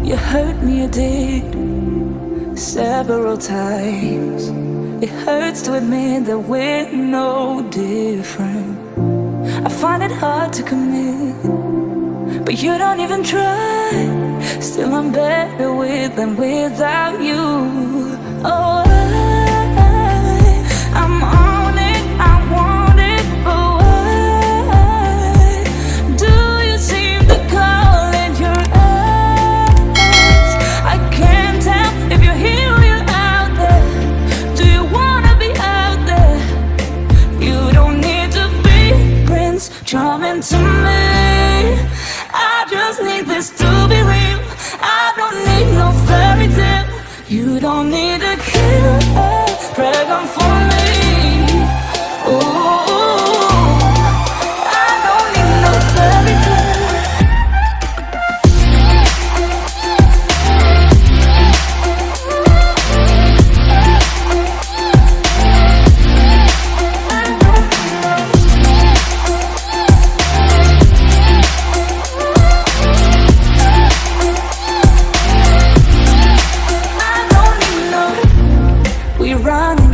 You hurt me, you did, several times. It hurts to admit that we're no different. I find it hard to commit, but you don't even try. Still I'm better with than without you. Oh, I'm on it, I want it, but why do you seem to call in your eyes? I can't tell if you're here or you're out there. Do you wanna be out there? You don't need to be Prince Charming to me. I just need this to be real. I don't need no fairy tale. You don't need a killer pregnant for me. Ooh, I don't need no fairy tale.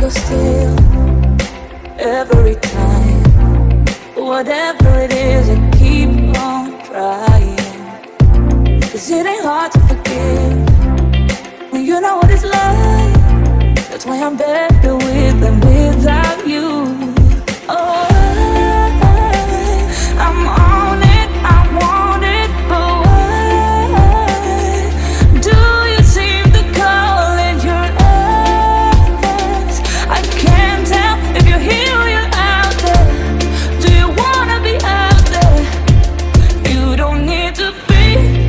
Still, every time, whatever it is, I keep on trying. 'Cause it ain't hard to forgive when you know what it's like. That's why I'm better with than without you. Oh, I'm on it, I want it, but why do you seem to call in your eyes? I can't tell if you're here or you're out there. Do you wanna be out there? You don't need to be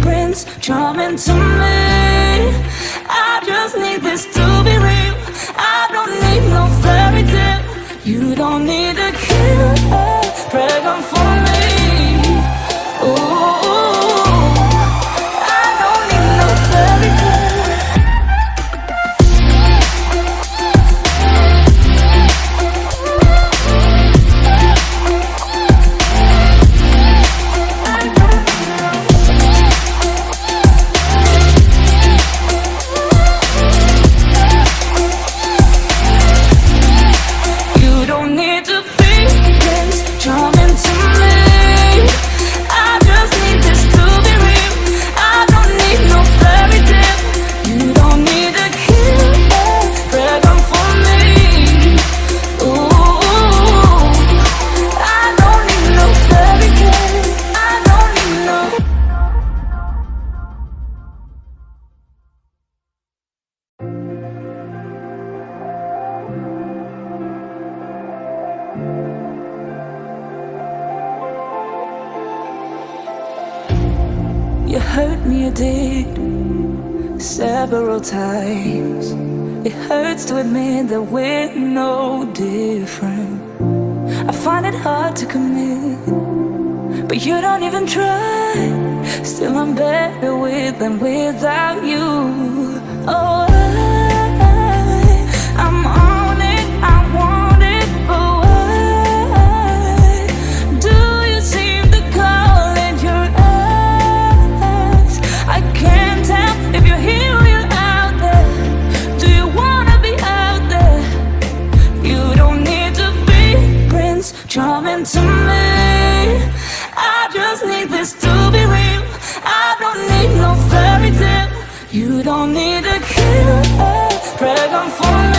Prince Charming to me. I just need this to be real. I don't need no fairy tale. You don't need a killer pregnant for me. Ooh, I don't need no fairy tale. You hurt me, you did, several times. It hurts to admit that we're no different. I find it hard to commit, but you don't even try. Still I'm better with than without you. Oh, I'm on it, I want it, but why do you seem to call in your eyes? I can't tell if you're here or you're out there. Do you wanna be out there? You don't need to be Prince Charming to me. I just need this to be real. I don't need no fairy tale. You don't need a killer pregnant for me.